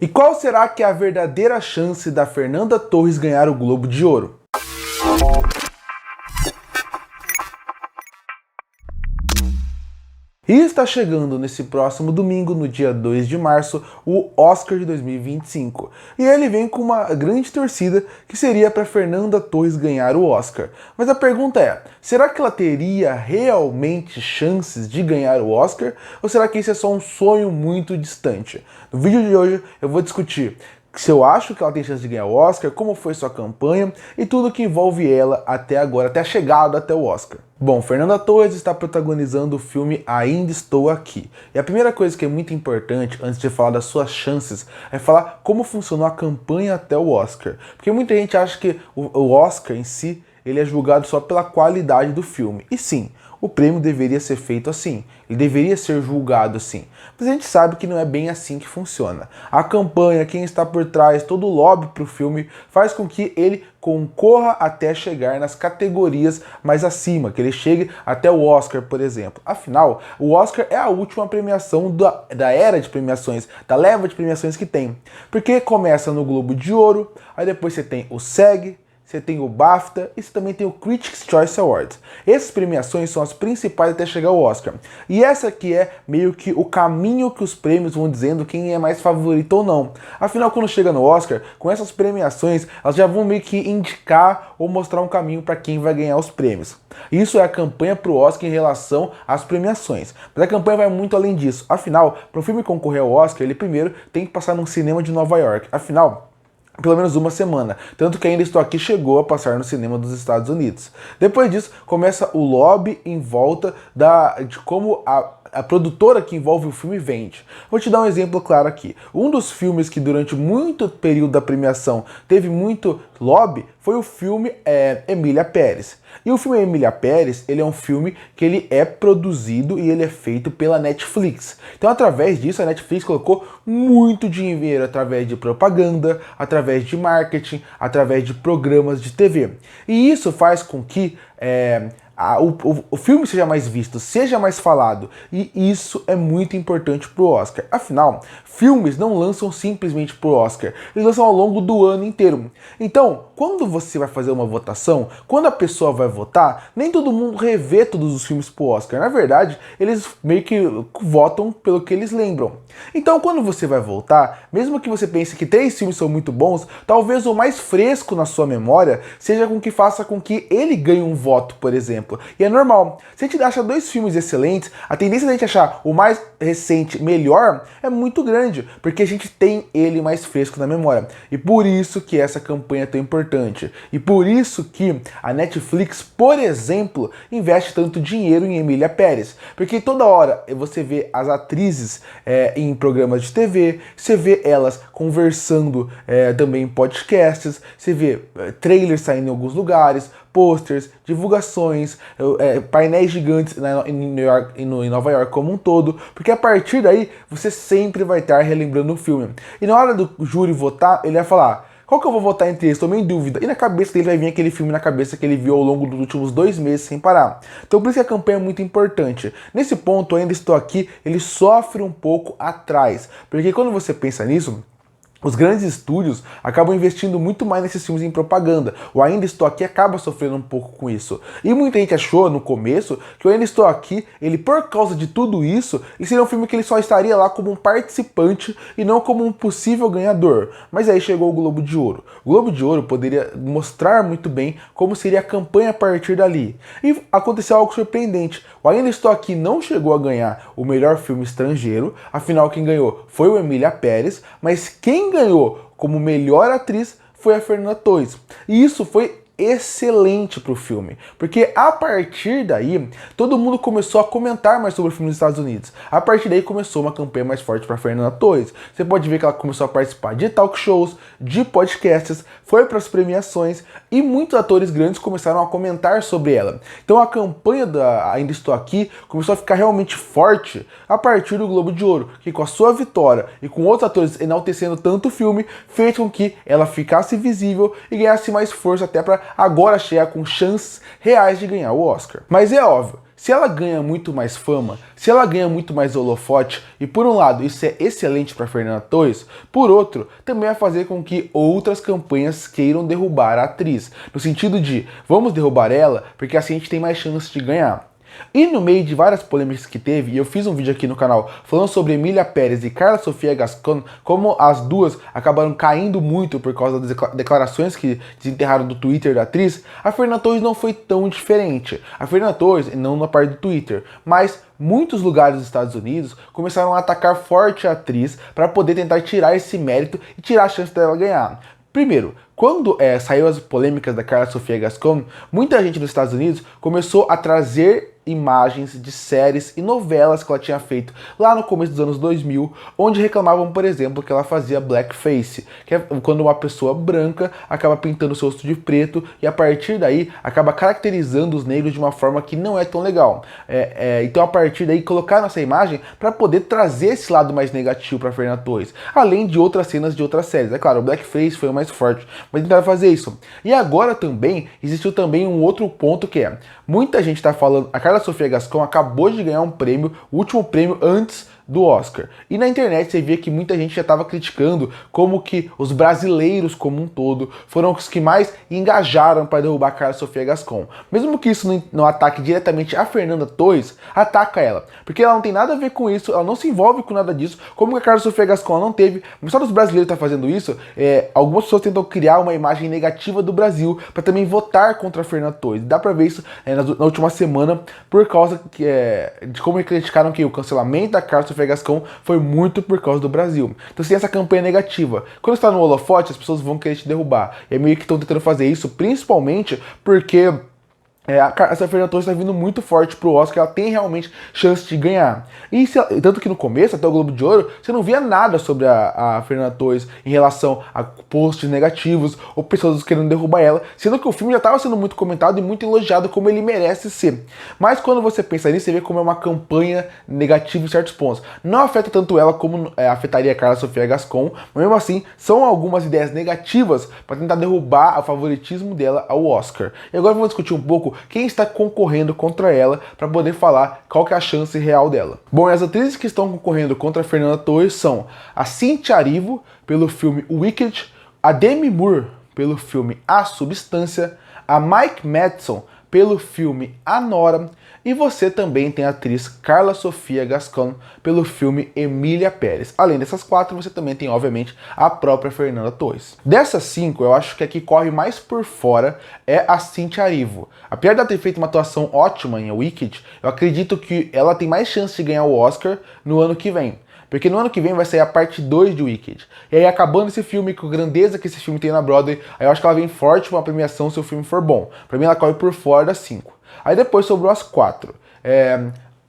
E qual será que é a verdadeira chance da Fernanda Torres ganhar o Globo de Ouro? E está chegando nesse próximo domingo, no dia 2 de março, o Oscar de 2025. E ele vem com uma grande torcida que seria para Fernanda Torres ganhar o Oscar. Mas a pergunta é, será que ela teria realmente chances de ganhar o Oscar? Ou será que isso é só um sonho muito distante? No vídeo de hoje eu vou discutir se eu acho que ela tem chance de ganhar o Oscar, como foi sua campanha e tudo que envolve ela até agora, até a chegada até o Oscar. Bom, Fernanda Torres está protagonizando o filme Ainda Estou Aqui. E a primeira coisa que é muito importante, antes de falar das suas chances, é falar como funcionou a campanha até o Oscar. Porque muita gente acha que o Oscar em si, ele é julgado só pela qualidade do filme. E sim, o prêmio deveria ser feito assim, ele deveria ser julgado assim. Mas a gente sabe que não é bem assim que funciona. A campanha, quem está por trás, todo o lobby para o filme, faz com que ele concorra até chegar nas categorias mais acima, que ele chegue até o Oscar, por exemplo. Afinal, o Oscar é a última premiação da era de premiações, da leva de premiações que tem. Porque começa no Globo de Ouro, aí depois você tem o SEG, você tem o BAFTA e você também tem o Critics' Choice Awards. Essas premiações são as principais até chegar ao Oscar. E essa aqui é meio que o caminho que os prêmios vão dizendo quem é mais favorito ou não. Afinal, quando chega no Oscar, com essas premiações, elas já vão meio que indicar ou mostrar um caminho para quem vai ganhar os prêmios. Isso é a campanha para o Oscar em relação às premiações. Mas a campanha vai muito além disso. Afinal, para o filme concorrer ao Oscar, ele primeiro tem que passar num cinema de Nova York. Afinal, pelo menos uma semana, tanto que Ainda Estou Aqui chegou a passar no cinema dos Estados Unidos. Depois disso, começa o lobby em volta de como a produtora que envolve o filme vende. Vou te dar um exemplo claro aqui. Um dos filmes que durante muito período da premiação teve muito lobby foi o filme Emília Pérez. E o filme Emília Pérez, ele é um filme que ele é produzido e ele é feito pela Netflix. Então, através disso, a Netflix colocou muito dinheiro através de propaganda, através de marketing, através de programas de TV. E isso faz com que o filme seja mais visto, seja mais falado, e isso é muito importante para o Oscar. Afinal, filmes não lançam simplesmente para o Oscar, eles lançam ao longo do ano inteiro. Então, quando você vai fazer uma votação, quando a pessoa vai votar, nem todo mundo revê todos os filmes para o Oscar. Na verdade, eles meio que votam pelo que eles lembram. Então, quando você vai votar, mesmo que você pense que 3 filmes são muito bons, talvez o mais fresco na sua memória seja com que faça com que ele ganhe um voto, por exemplo. E é normal. Se a gente acha 2 filmes excelentes, a tendência de a gente achar o mais recente melhor é muito grande, porque a gente tem ele mais fresco na memória. E por isso que essa campanha é tão importante. E por isso que a Netflix, por exemplo, investe tanto dinheiro em Emília Pérez. Porque toda hora você vê as atrizes em programas de TV, você vê elas conversando também em podcasts, você vê trailers saindo em alguns lugares, posters, divulgações, painéis gigantes em Nova York como um todo, porque a partir daí você sempre vai estar relembrando o filme. E na hora do júri votar, ele vai falar: qual que eu vou votar entre eles? Estou em dúvida. E na cabeça dele vai vir aquele filme na cabeça que ele viu ao longo dos últimos 2 meses sem parar. Então por isso que a campanha é muito importante. Nesse ponto, Ainda Estou Aqui, ele sofre um pouco atrás. Porque quando você pensa nisso, os grandes estúdios acabam investindo muito mais nesses filmes em propaganda. O Ainda Estou Aqui acaba sofrendo um pouco com isso. E muita gente achou no começo que o Ainda Estou Aqui, ele por causa de tudo isso, ele seria um filme que ele só estaria lá como um participante e não como um possível ganhador. Mas aí chegou o Globo de Ouro. O Globo de Ouro poderia mostrar muito bem como seria a campanha a partir dali. E aconteceu algo surpreendente. O Ainda Estou Aqui não chegou a ganhar o melhor filme estrangeiro, afinal quem ganhou foi o Emília Pérez, mas quem ganhou como melhor atriz foi a Fernanda Torres. E isso foi excelente para o filme, porque a partir daí todo mundo começou a comentar mais sobre o filme nos Estados Unidos. A partir daí começou uma campanha mais forte para Fernanda Torres. Você pode ver que ela começou a participar de talk shows, de podcasts, foi para as premiações e muitos atores grandes começaram a comentar sobre ela. Então a campanha da Ainda Estou Aqui começou a ficar realmente forte a partir do Globo de Ouro, que com a sua vitória e com outros atores enaltecendo tanto o filme, fez com que ela ficasse visível e ganhasse mais força até para agora chegar com chances reais de ganhar o Oscar. Mas é óbvio, se ela ganha muito mais fama, se ela ganha muito mais holofote, e por um lado isso é excelente para Fernanda Torres, por outro, também vai fazer com que outras campanhas queiram derrubar a atriz, no sentido de, vamos derrubar ela, porque assim a gente tem mais chance de ganhar. E no meio de várias polêmicas que teve, e eu fiz um vídeo aqui no canal falando sobre Emília Pérez e Carla Sofia Gascon, como as duas acabaram caindo muito por causa das declarações que desenterraram do Twitter da atriz, a Fernanda Torres não foi tão diferente. A Fernanda Torres, não na parte do Twitter, mas muitos lugares dos Estados Unidos começaram a atacar forte a atriz para poder tentar tirar esse mérito e tirar a chance dela ganhar. Primeiro, quando saiu as polêmicas da Carla Sofia Gascon, muita gente nos Estados Unidos começou a trazer imagens de séries e novelas que ela tinha feito lá no começo dos anos 2000, onde reclamavam, por exemplo, que ela fazia blackface, que é quando uma pessoa branca acaba pintando seu rosto de preto e a partir daí acaba caracterizando os negros de uma forma que não é tão legal. Então a partir daí colocaram essa imagem para poder trazer esse lado mais negativo para Fernanda Torres, além de outras cenas de outras séries. É claro, o blackface foi o mais forte, mas tentaram fazer isso. E agora também existiu também um outro ponto que é, muita gente está falando, a Carla Sofia Gascon acabou de ganhar um prêmio, o último prêmio antes do Oscar. E na internet você via que muita gente já estava criticando como que os brasileiros como um todo foram os que mais engajaram para derrubar a Carla Sofia Gascon. Mesmo que isso não ataque diretamente a Fernanda Torres, ataca ela. Porque ela não tem nada a ver com isso, ela não se envolve com nada disso, como que a Carla Sofia Gascon não teve. Mas só dos brasileiros tá fazendo isso, algumas pessoas tentam criar uma imagem negativa do Brasil para também votar contra a Fernanda Torres. Dá para ver isso na última semana por causa de como criticaram que o cancelamento da Carla Sofia Gascon foi muito por causa do Brasil. Então você tem essa campanha negativa. Quando você está no holofote, as pessoas vão querer te derrubar. E é meio que estão tentando fazer isso, principalmente porque essa Fernanda Torres está vindo muito forte pro Oscar, ela tem realmente chance de ganhar. E tanto que no começo, até o Globo de Ouro, você não via nada sobre a Fernanda Torres em relação a posts negativos ou pessoas querendo derrubar ela, sendo que o filme já estava sendo muito comentado e muito elogiado como ele merece ser. Mas quando você pensa nisso, você vê como é uma campanha negativa em certos pontos. Não afeta tanto ela como afetaria a Carla Sofia Gascon, mas mesmo assim, são algumas ideias negativas para tentar derrubar o favoritismo dela ao Oscar. E agora vamos discutir um pouco quem está concorrendo contra ela para poder falar qual que é a chance real dela. Bom, as atrizes que estão concorrendo contra a Fernanda Torres são a Cynthia Erivo, pelo filme Wicked, a Demi Moore, pelo filme A Substância, a Mike Madsen, pelo filme A Nora, e você também tem a atriz Carla Sofia Gascon pelo filme Emília Pérez. Além dessas quatro, você também tem, obviamente, a própria Fernanda Torres. Dessas cinco, eu acho que a que corre mais por fora é a Cynthia Erivo. Apesar de ela ter feito uma atuação ótima em Wicked, eu acredito que ela tem mais chance de ganhar o Oscar no ano que vem. Porque no ano que vem vai sair a parte 2 de Wicked. E aí, acabando esse filme, com a grandeza que esse filme tem na Broadway, aí eu acho que ela vem forte para uma premiação se o filme for bom. Pra mim, ela corre por fora das 5. Aí depois sobrou as 4.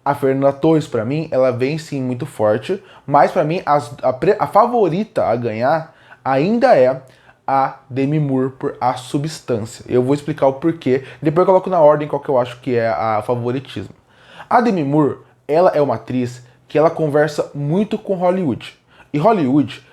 A Fernanda Torres, pra mim, ela vem sim muito forte, mas pra mim, a favorita a ganhar ainda é a Demi Moore por A Substância. Eu vou explicar o porquê, depois eu coloco na ordem qual que eu acho que é a favoritismo. A Demi Moore, ela é uma atriz que ela conversa muito com Hollywood. E Hollywood,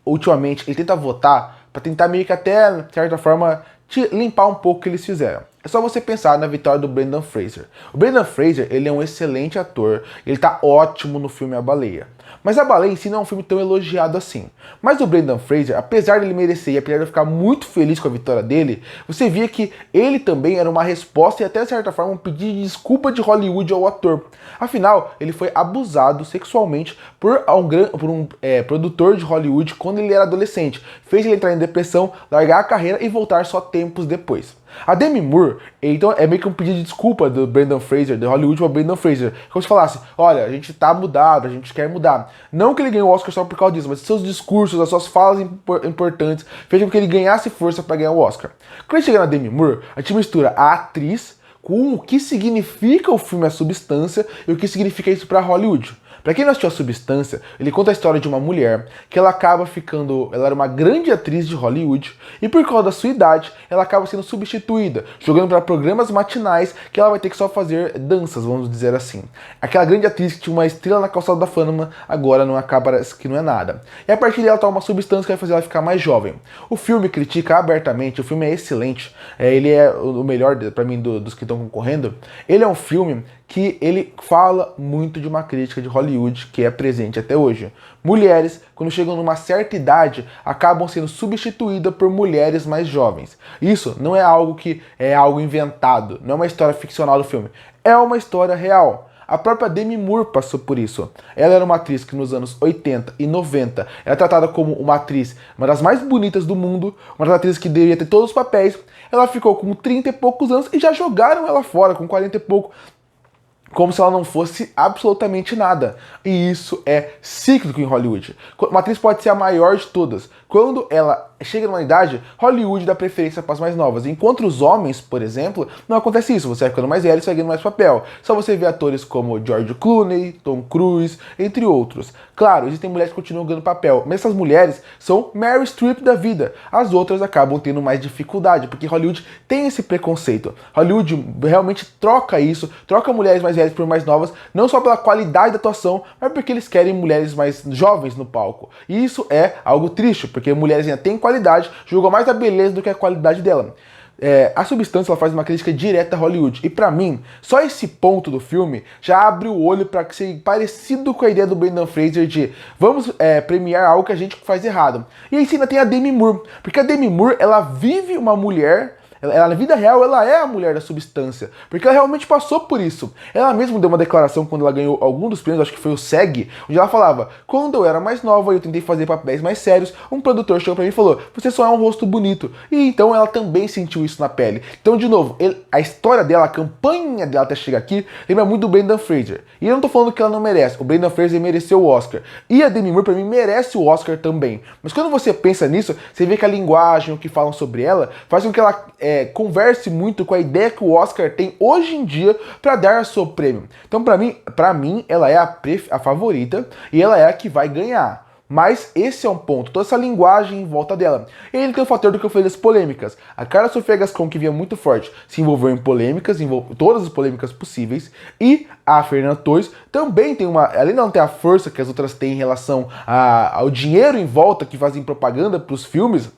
ultimamente, ele tenta votar para tentar meio que até, de certa forma, limpar um pouco o que eles fizeram. É só você pensar na vitória do Brendan Fraser. O Brendan Fraser, ele é um excelente ator, ele tá ótimo no filme A Baleia. Mas A Baleia em si não é um filme tão elogiado assim. Mas o Brendan Fraser, apesar de ele merecer e apesar de eu ficar muito feliz com a vitória dele, você via que ele também era uma resposta e até de certa forma um pedido de desculpa de Hollywood ao ator. Afinal, ele foi abusado sexualmente por um produtor de Hollywood quando ele era adolescente. Fez ele entrar em depressão, largar a carreira e voltar só tempos depois. A Demi Moore, então, é meio que um pedido de desculpa do Brendan Fraser, de Hollywood para Brendan Fraser. Como se falasse, olha, a gente tá mudado, a gente quer mudar. Não que ele ganhou o Oscar só por causa disso, mas seus discursos, as suas falas importantes, fez com que ele ganhasse força para ganhar o Oscar. Quando chega na Demi Moore, a gente mistura a atriz com o que significa o filme A Substância e o que significa isso para Hollywood. Pra quem não assistiu A Substância, ele conta a história de uma mulher que ela acaba ficando... Ela era uma grande atriz de Hollywood e por causa da sua idade, ela acaba sendo substituída, jogando para programas matinais que ela vai ter que só fazer danças, vamos dizer assim. Aquela grande atriz que tinha uma estrela na calçada da fama, agora não acaba, que não é nada. E a partir dela toma uma substância que vai fazer ela ficar mais jovem. O filme critica abertamente, o filme é excelente, ele é o melhor pra mim dos que estão concorrendo. Ele é um filme que ele fala muito de uma crítica de Hollywood que é presente até hoje. Mulheres, quando chegam numa certa idade, acabam sendo substituídas por mulheres mais jovens. Isso não é algo que é algo inventado, não é uma história ficcional do filme, é uma história real. A própria Demi Moore passou por isso. Ela era uma atriz que nos anos 80 e 90 era tratada como uma atriz, uma das mais bonitas do mundo, uma das atrizes que deveria ter todos os papéis. Ela ficou com 30 e poucos anos e já jogaram ela fora com 40 e pouco, como se ela não fosse absolutamente nada. E isso é cíclico em Hollywood. Uma atriz pode ser a maior de todas. Quando ela chega numa idade, Hollywood dá preferência para as mais novas. Enquanto os homens, por exemplo, não acontece isso. Você vai ficando mais velho, você vai ganhando mais papel. Só você vê atores como George Clooney, Tom Cruise, entre outros. Claro, existem mulheres que continuam ganhando papel, mas essas mulheres são Meryl Streep da vida. As outras acabam tendo mais dificuldade, porque Hollywood tem esse preconceito. Hollywood realmente troca isso, troca mulheres mais velhas por mais novas, não só pela qualidade da atuação, mas porque eles querem mulheres mais jovens no palco. E isso é algo triste, porque mulheres ainda têm qualidade, julgam mais a beleza do que a qualidade dela. A Substância ela faz uma crítica direta a Hollywood, e pra mim, só esse ponto do filme já abre o olho pra ser parecido com a ideia do Brendan Fraser de vamos premiar algo que a gente faz errado. E aí ainda tem a Demi Moore, porque a Demi Moore, ela vive uma mulher. Ela, na vida real, ela é a mulher da Substância, porque ela realmente passou por isso. Ela mesma deu uma declaração quando ela ganhou algum dos prêmios, acho que foi o SEG, onde ela falava: quando eu era mais nova e eu tentei fazer papéis mais sérios, um produtor chegou pra mim e falou: você só é um rosto bonito. E então ela também sentiu isso na pele. Então, de novo, a história dela, a campanha dela até chegar aqui, lembra muito do Brendan Fraser. E eu não tô falando que ela não merece, o Brendan Fraser mereceu o Oscar. E a Demi Moore, pra mim, merece o Oscar também. Mas quando você pensa nisso, você vê que a linguagem, o que falam sobre ela, faz com que ela converse muito com a ideia que o Oscar tem hoje em dia para dar seu prêmio. Então, para mim, ela é a favorita e ela é a que vai ganhar. Mas esse é um ponto, toda essa linguagem em volta dela. E ele tem o fator do que eu falei das polêmicas. A Carla Sofia Gascon, que vinha muito forte, se envolveu em polêmicas, todas as polêmicas possíveis. E a Fernanda Torres também tem além de não ter a força que as outras têm em relação ao dinheiro em volta que fazem propaganda para os filmes.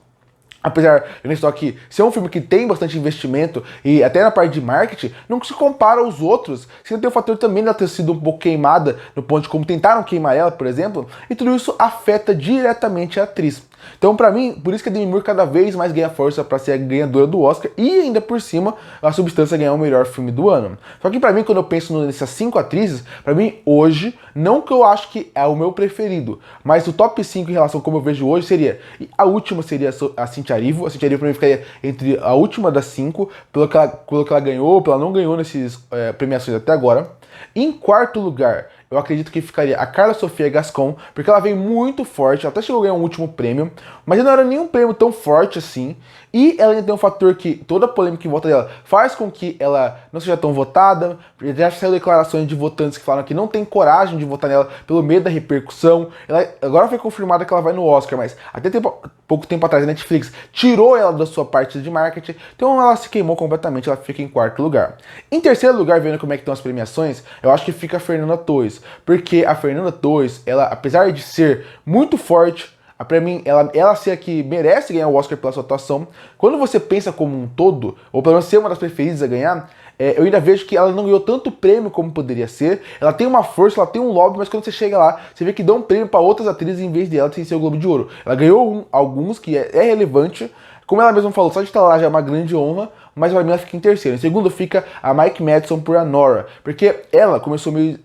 Apesar de só que ser um filme que tem bastante investimento e até na parte de marketing, não se compara aos outros. Você não tem o fator também dela ter sido um pouco queimada, no ponto de como tentaram queimar ela, por exemplo, e tudo isso afeta diretamente a atriz. Então, pra mim, por isso que a Demi Moore cada vez mais ganha força pra ser a ganhadora do Oscar e ainda por cima a Substância ganhar o melhor filme do ano. Só que pra mim, quando eu penso nessas 5 atrizes, pra mim hoje, não que eu acho que é o meu preferido, mas o top 5 em relação a como eu vejo hoje seria, a última seria a Cynthia Erivo. A Cynthia Erivo pra mim ficaria entre a última das 5, pelo que ela ganhou, pelo que ela não ganhou nessas premiações até agora. Em quarto lugar, eu acredito que ficaria a Carla Sofia Gascon, porque ela veio muito forte, ela até chegou a ganhar um último prêmio, mas não era nenhum prêmio tão forte assim, e ela ainda tem um fator que toda a polêmica em volta dela faz com que ela não seja tão votada. Já saiu declarações de votantes que falaram que não tem coragem de votar nela pelo medo da repercussão. Agora foi confirmada que ela vai no Oscar, mas até pouco tempo atrás a Netflix tirou ela da sua parte de marketing, então ela se queimou completamente, ela fica em quarto lugar. Em terceiro lugar, vendo como é que estão as premiações, eu acho que fica a Fernanda Torres, porque a Fernanda Torres, ela, apesar de ser muito forte, pra mim, ela ser a que merece ganhar o Oscar pela sua atuação. Quando você pensa como um todo, ou pelo menos ser uma das preferidas a ganhar, eu ainda vejo que ela não ganhou tanto prêmio como poderia ser. Ela tem uma força, ela tem um lobby, mas quando você chega lá, você vê que dá um prêmio para outras atrizes em vez dela sem ser o Globo de Ouro. Ela ganhou alguns, que é relevante. Como ela mesma falou, só de estar lá já é uma grande honra, mas pra mim ela fica em terceiro. Em segundo fica a Mike Madsen por A Nora, porque ela começou meio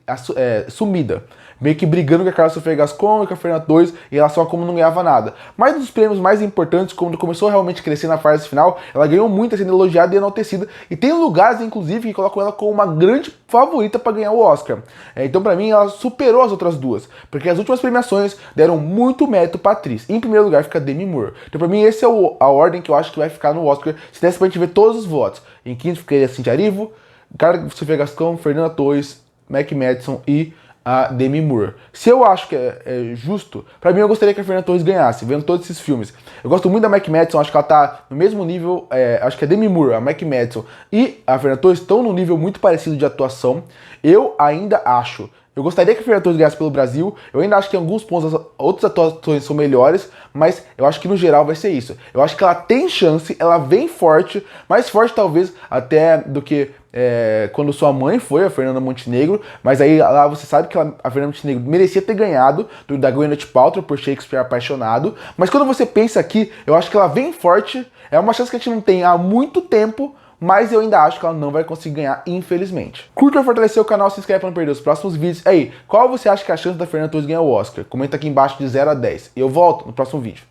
sumida, meio que brigando com a Carla Sofia Gascon e com a Fernanda Torres em relação a como não ganhava nada. Mas dos prêmios mais importantes, quando começou a realmente crescer na fase final, ela ganhou muito, sendo elogiada e enaltecida, e tem lugares, inclusive, que colocam ela como uma grande favorita para ganhar o Oscar. Então, pra mim, ela superou as outras duas, porque as últimas premiações deram muito mérito pra atriz. Em primeiro lugar fica a Demi Moore. Então, pra mim, essa é a ordem que eu acho que vai ficar no Oscar, se desse pra gente ver todos os votos. Em quinto ficaria a Cynthia Erivo, Carla Sofia Gascon, Fernanda Torres, Mike Madsen e a Demi Moore. Se eu acho que é justo, pra mim eu gostaria que a Fernanda Torres ganhasse, vendo todos esses filmes. Eu gosto muito da Mike Madsen, acho que ela tá no mesmo nível, acho que a Demi Moore, a Mike Madsen e a Fernanda Torres estão num nível muito parecido de atuação. Eu ainda acho Eu gostaria que a Fernanda Torres ganhasse pelo Brasil. Eu ainda acho que em alguns pontos outras atuações são melhores, mas eu acho que no geral vai ser isso. Eu acho que ela tem chance, ela vem forte, mais forte talvez até do que quando sua mãe foi, a Fernanda Montenegro, mas aí lá você sabe que a Fernanda Montenegro merecia ter ganhado da Gwyneth Paltrow por Shakespeare Apaixonado, mas quando você pensa aqui, eu acho que ela vem forte, é uma chance que a gente não tem há muito tempo, mas eu ainda acho que ela não vai conseguir ganhar, infelizmente. Curta pra fortalecer o canal, se inscreve pra não perder os próximos vídeos. Aí, qual você acha que é a chance da Fernanda Torres ganhar o Oscar? Comenta aqui embaixo de 0 a 10. E eu volto no próximo vídeo.